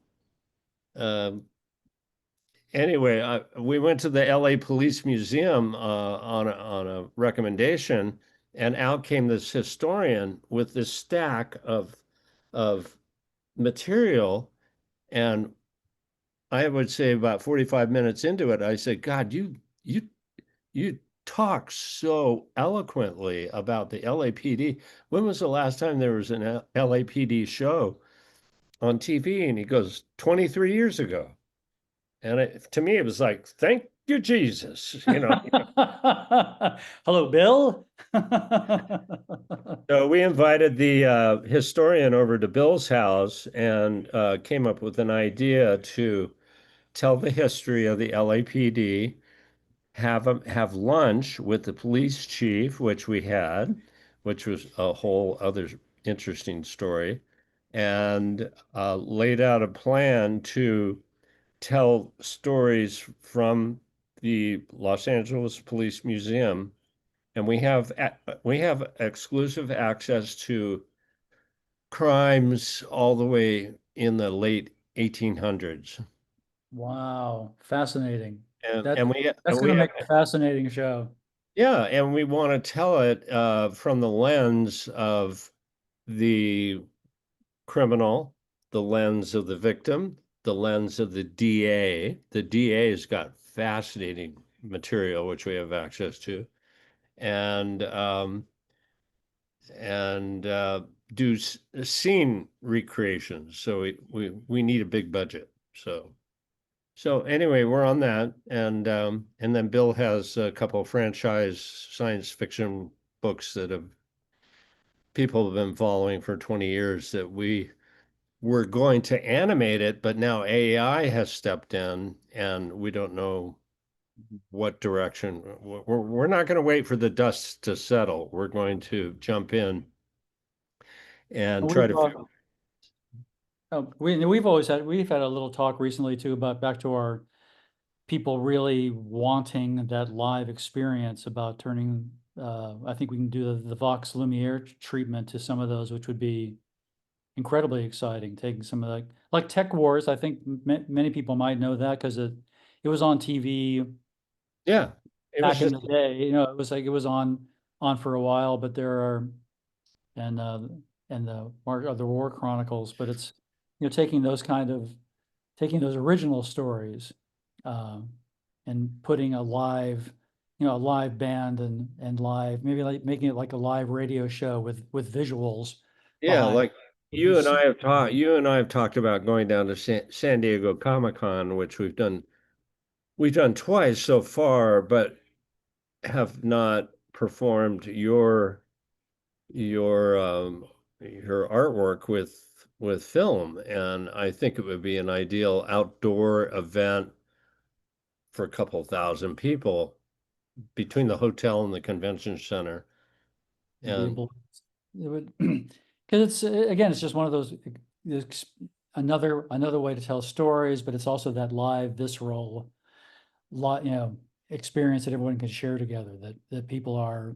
anyway, we went to the LA Police Museum on a recommendation, and out came this historian with this stack of material. And I would say about 45 minutes into it, I said, God, you you talk so eloquently about the LAPD. When was the last time there was an LAPD show on TV? And he goes, 23 years ago. And to me, it was like, thank you, Jesus, you know. Hello, Bill. So we invited the historian over to Bill's house and came up with an idea to tell the history of the LAPD, have lunch with the police chief, which we had, which was a whole other interesting story, and laid out a plan to tell stories from the Los Angeles Police Museum, and we have exclusive access to crimes all the way in the late 1800s, Wow, fascinating. and That and we that's and going we to have make a fascinating show. yeah, and we want to tell it from the lens of the criminal, the lens of the victim, the lens of the DA. The DA's got fascinating material which we have access to, and and do scene recreations. So we need a big budget. So anyway, we're on that, and then Bill has a couple of franchise science fiction books that have people have been following for 20 years that we were going to animate it, but now AI has stepped in and we don't know what direction. We're not going to wait for the dust to settle. We're going to jump in and try We've to. we've had a little talk recently too about back to our people really wanting that live experience about turning. I think we can do the Vox Lumiere treatment to some of those, which would be incredibly exciting. Taking some of like Tech Wars. I think many people might know that because it was on TV Yeah, it was back in just the day. It was like it was on for a while, but there are and the Mark of the War Chronicles, but it's taking those taking those original stories um, and putting a live a live band and live maybe like making it like a live radio show with visuals yeah, behind. like you and I have talked about going down to San Diego Comic-Con, which we've done twice so far, but have not performed your artwork with film. And I think it would be an ideal outdoor event for a couple thousand people between the hotel and the convention center. It'd be a And blast. It would because it's again it's just one of those it's another way to tell stories, but it's also that live visceral lot experience that everyone can share together that people are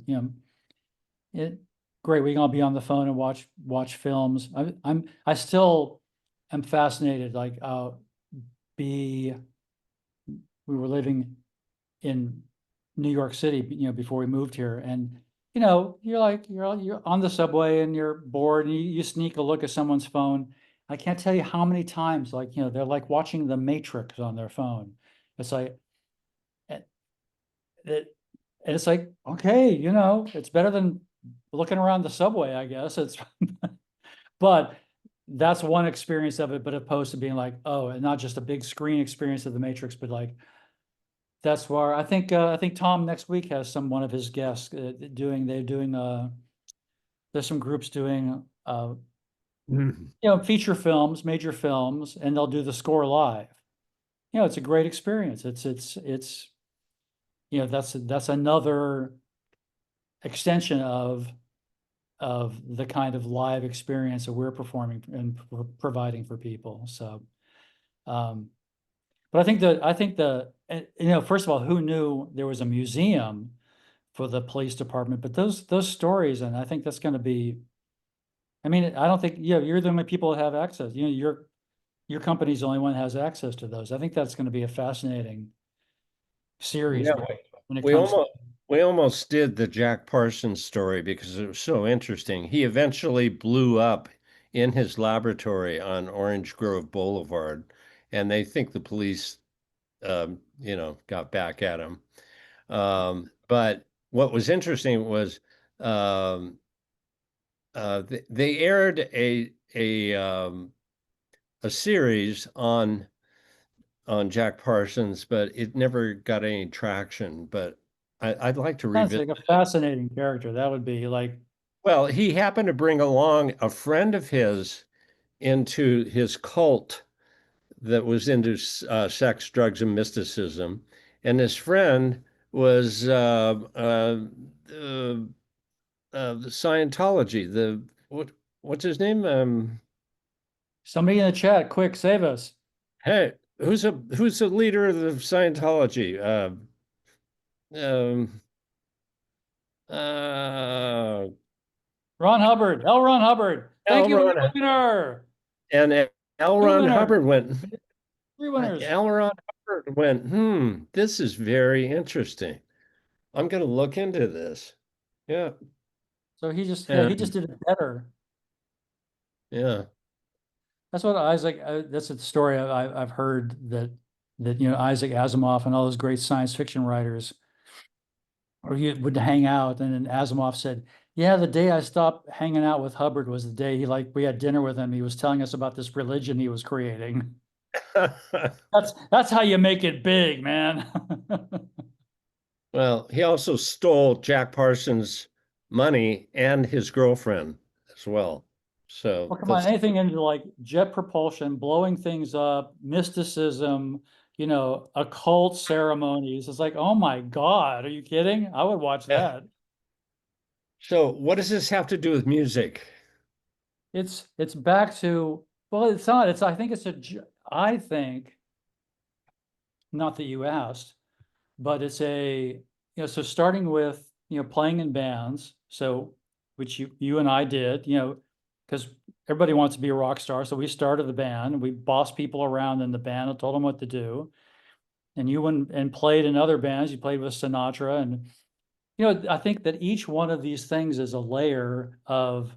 it great. We can all be on the phone and watch films. I still am fascinated. Like be we were living in New York City, before we moved here, and you're on the subway and you're bored and you sneak a look at someone's phone. I can't tell you how many times, like they're like watching The Matrix on their phone. It's like it, and it's like okay, it's better than looking around the subway, I guess. It's but that's one experience of it, but opposed to being like, oh, and not just a big screen experience of the Matrix, but like that's where I think Tom next week has one of his guests they're doing there's some groups doing feature films, major films, and they'll do the score live. It's a great experience. It's that's another extension of the kind of live experience that we're performing and providing for people. So, but first of all, who knew there was a museum for the police department? But those stories, and I think that's going to be. I mean, I don't think you're the only people that have access. Your company's the only one that has access to those. I think that's going to be a fascinating series yeah, when it we comes to. almost did the Jack Parsons story because it was so interesting. He eventually blew up in his laboratory on Orange Grove Boulevard, and they think the police, got back at him. But what was interesting was they aired a series on Jack Parsons, but it never got any traction. But I'd like to Sounds revisit. like a fascinating character. That would be like Well, he happened to bring along a friend of his into his cult that was into sex, drugs, and mysticism, and his friend was the Scientology. What's his name? somebody in the chat. Quick, save us. Hey, who's the leader of the Scientology? Um, uh, Ron Hubbard. L. Ron Hubbard. L. Thank you for Ron the winner. and L. New Ron winner. Hubbard went. 3 winners. L. Ron Hubbard went. This is very interesting. I'm going to look into this. Yeah, So he just and did it better. yeah. That's what Isaac. That's a story I've heard that Isaac Asimov and all those great science fiction writers, or you would hang out, and then Asimov said, "Yeah, the day I stopped hanging out with Hubbard was the day we had dinner with him. He was telling us about this religion he was creating." That's how you make it big, man. Well, he also stole Jack Parsons' money and his girlfriend as well. So Well, come on, that's anything into like jet propulsion, blowing things up, mysticism, occult ceremonies. It's like, oh my God, are you kidding? I would watch yeah. that. So what does this have to do with music? it's back to, well, it's not, it's, I think it's I think, not that you asked, but it's so starting with, playing in bands, so, which you and I did, because everybody wants to be a rock star. So we started the band and we bossed people around in the band and told them what to do. And you went and played in other bands. You played with Sinatra. And, I think that each one of these things is a layer of,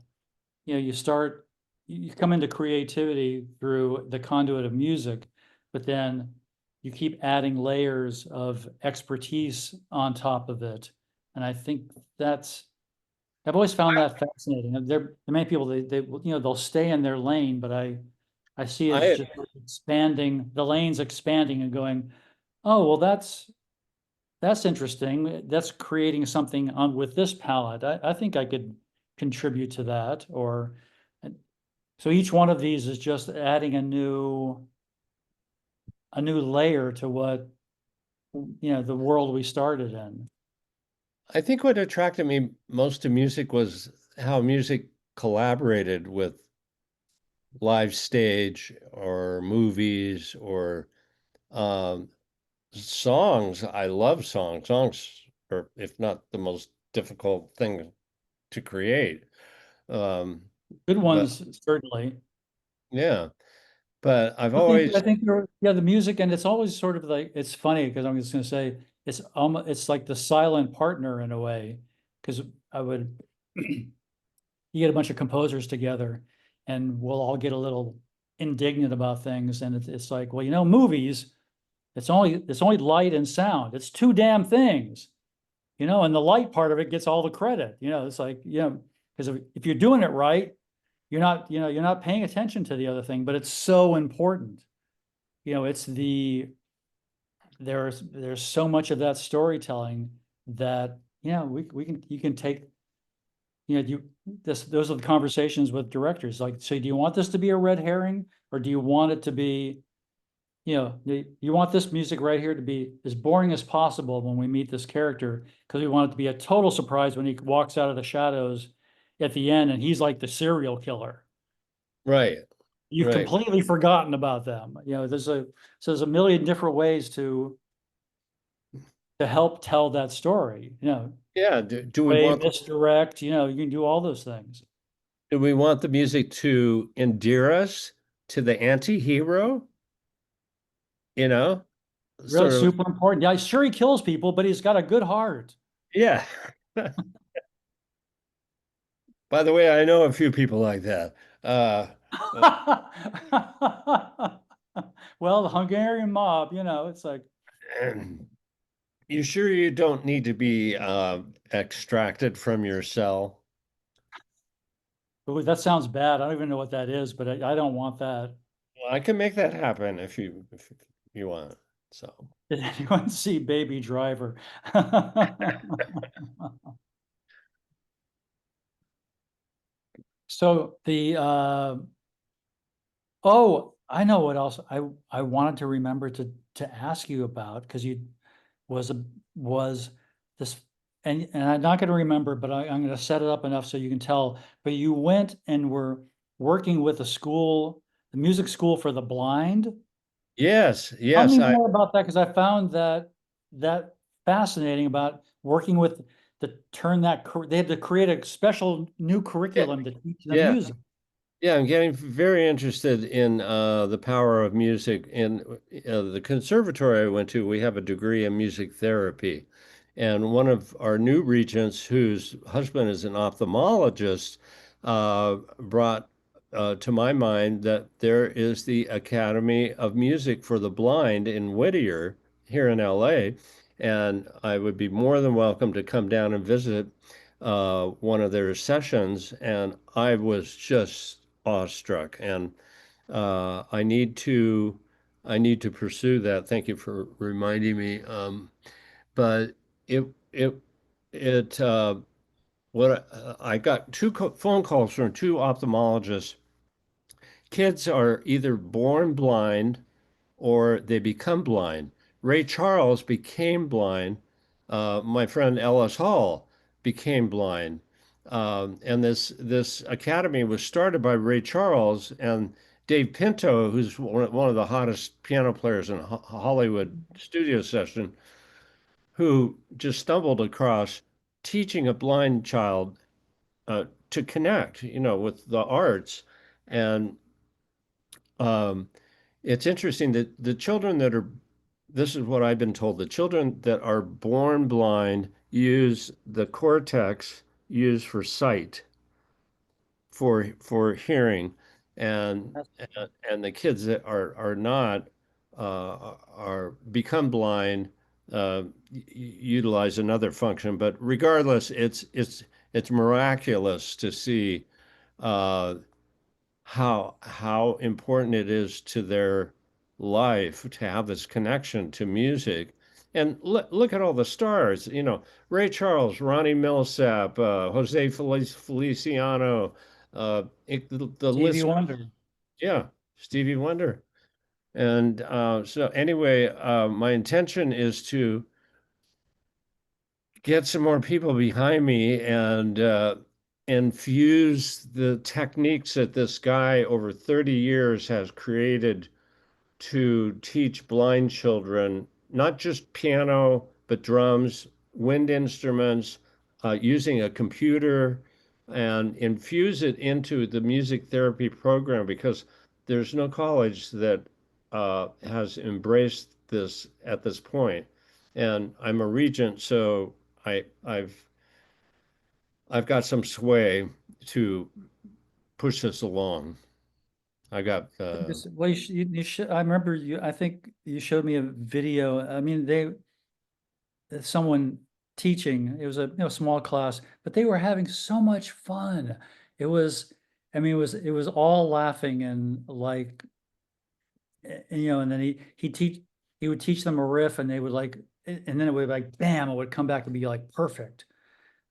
you start, you come into creativity through the conduit of music, but then you keep adding layers of expertise on top of it. And I think I've always found that fascinating. And there are many people, they'll stay in their lane, but I see it as I just expanding, the lane's expanding and going, oh, well, that's interesting. That's creating something on with this palette. I think I could contribute to that. Or so each one of these is just adding a new layer to what, the world we started in. I think what attracted me most to music was how music collaborated with live stage or movies or um, songs. I love songs. Songs are, if not the most difficult thing to create. Um, Good but ones, certainly. yeah, but I've I always, think the music, and it's always sort of like, it's funny because I'm just going to say it's like the silent partner in a way, because I would you get a bunch of composers together and we'll all get a little indignant about things, and it's like, well, movies, it's only light and sound. It's two damn things, and the light part of it gets all the credit. It's like, because if you're doing it right, you're not paying attention to the other thing, but it's so important. It's there's so much of that storytelling that, you can take, those are the conversations with directors. Like, so do you want this to be a red herring, or do you want it to be, you want this music right here to be as boring as possible when we meet this character, because we want it to be a total surprise when he walks out of the shadows at the end and he's like the serial killer. right, You've right. completely forgotten about them. There's a million different ways to help tell that story. Yeah. Do we Way want misdirect. You can do all those things. the music to endear us to the anti-hero? You know, Really sort of, super important. Yeah, sure he kills people, but he's got a good heart. yeah. By the way, I know a few people like that. Uh, Well, the Hungarian mob, it's like, you sure you don't need to be extracted from your cell? ooh, that sounds bad. I don't even know what that is, but I don't want that. Well, I can make that happen if you want. So, Did anyone see Baby Driver? So oh, I know what else I wanted to remember to ask you about, because you was a was this, and I'm not going to remember, but I'm going to set it up enough so you can tell. But you went and were working with a school, the music school for the blind. yes, Tell yes, me more about that, because I found that fascinating, about working with the turn that they had to create a special new yeah, curriculum to teach the yeah. music. Yeah, I'm getting very interested in the power of music. In the conservatory I went to, we have a degree in music therapy. And one of our new regents, whose husband is an ophthalmologist, brought to my mind that there is the Academy of Music for the Blind in Whittier here in LA. And I would be more than welcome to come down and visit one of their sessions. And I was just awestruck, and I need to pursue that. Thank you for reminding me. But it it it what I got two phone calls from two ophthalmologists. Kids are either born blind or they become blind. Ray Charles became blind. My friend Ellis Hall became blind. And this academy was started by Ray Charles and Dave Pinto, who's one of the hottest piano players in Hollywood studio session, who just stumbled across teaching a blind child to connect, with the arts. And um, it's interesting that the children that are, this is what I've been told, the children that are born blind use the cortex used for sight, for hearing, and and the kids that are not are become blind, utilize another function. But regardless, it's miraculous to see uh, how important it is to their life to have this connection to music. And look at all the stars, Ray Charles, Ronnie Millsap, Jose Feliciano, the Stevie list, Wonder. yeah, Stevie Wonder. And so anyway, my intention is to get some more people behind me and infuse the techniques that this guy over 30 years has created to teach blind children not just piano, but drums, wind instruments, using a computer, and infuse it into the music therapy program because there's no college that has embraced this at this point. And I'm a regent, so I've got some sway to push this along. I got Well, you should, I remember you, I think you showed me a video. I mean, someone teaching, it was a, small class, but they were having so much fun. It was, I mean, it was all laughing and like, and then he would teach them a riff and they would like, and then it would like, bam, it would come back and be like perfect.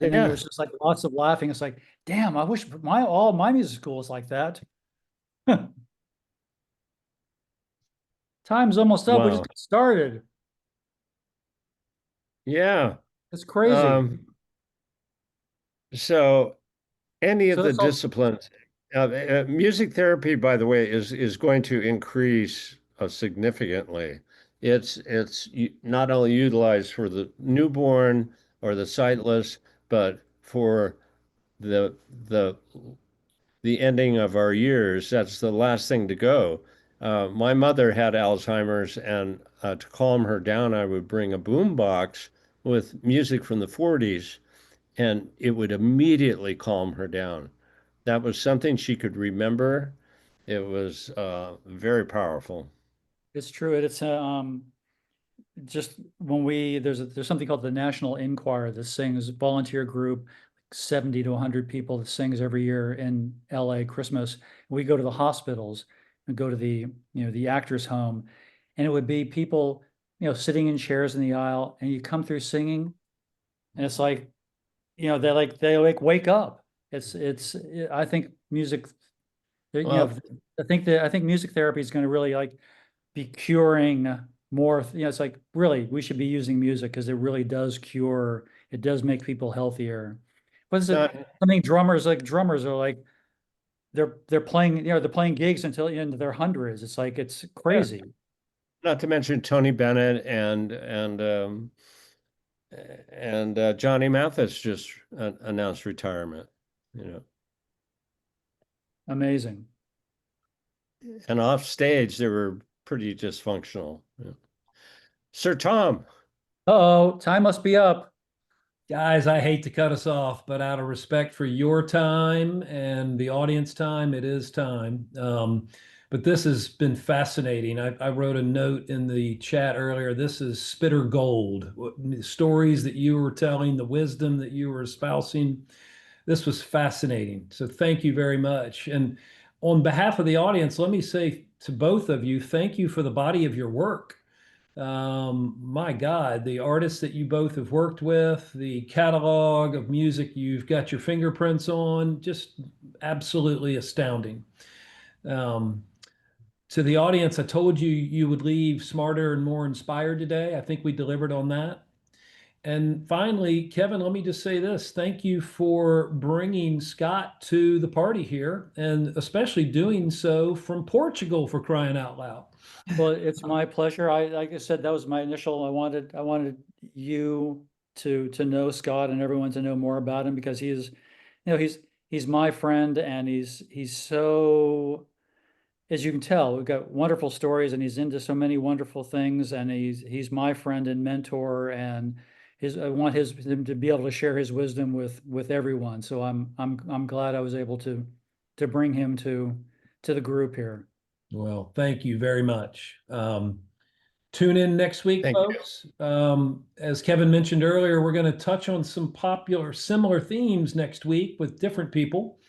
And then there yeah. was just like lots of laughing. It's like, damn, I wish all my music school was like that. Time's almost up. We just Wow. got started. Yeah. It's crazy. Um, so any of So the that's all. disciplines, music therapy, by the way, is going to increase significantly. It's not only utilized for the newborn or the sightless, but for the the the ending of our years. That's the last thing to go. My mother had Alzheimer's, and to calm her down, I would bring a boom box with music from the 40s, and it would immediately calm her down. That was something she could remember. It was very powerful. It's true. It's just when there's something called the National Enquirer that sings, volunteer group, 70 to 100 people that sings every year in LA Christmas. We go to the hospitals and go to the actors home, and it would be people, sitting in chairs in the aisle, and you come through singing, and it's like, they wake up. It's I think music, Well, I think music therapy is going to really like be curing more, it's like really we should be using music because it really does cure, it does make people healthier. What is it? not I mean, drummers are like they're playing, they're playing gigs until into their hundreds. It's like it's yeah, crazy. not to mention Tony Bennett and Johnny Mathis just announced retirement. You know, Amazing. and off stage they were pretty dysfunctional. Yeah. Sir Tom, Uh-oh, time must be up. Guys, I hate to cut us off, but out of respect for your time and the audience time, it is time. But this has been fascinating. I wrote a note in the chat earlier. This is spitter gold. The stories that you were telling, the wisdom that you were espousing. This was fascinating. So thank you very much. And on behalf of the audience, let me say to both of you, thank you for the body of your work. My God, the artists that you both have worked with, the catalog of music you've got your fingerprints on, just absolutely astounding. Um, to the audience, I told you you would leave smarter and more inspired today. I think we delivered on that. And finally, Kevin, let me just say this. Thank you for bringing Scott to the party here, and especially doing so from Portugal, for crying out loud. Well, it's my pleasure. Like I said, that was my initial, I wanted you to know Scott and everyone to know more about him because he's my friend and he's so, as you can tell, we've got wonderful stories and he's into so many wonderful things and he's my friend and mentor and I want him to be able to share his wisdom with everyone. So I'm glad I was able to bring him to the group here. Well, thank you very much. Tune in next week, Thank you. folks. As Kevin mentioned earlier, we're going to touch on some popular, similar themes next week with different people.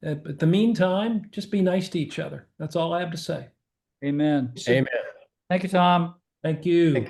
But in the meantime, just be nice to each other. That's all I have to say. Amen. Amen. Thank you, Tom. Thank you.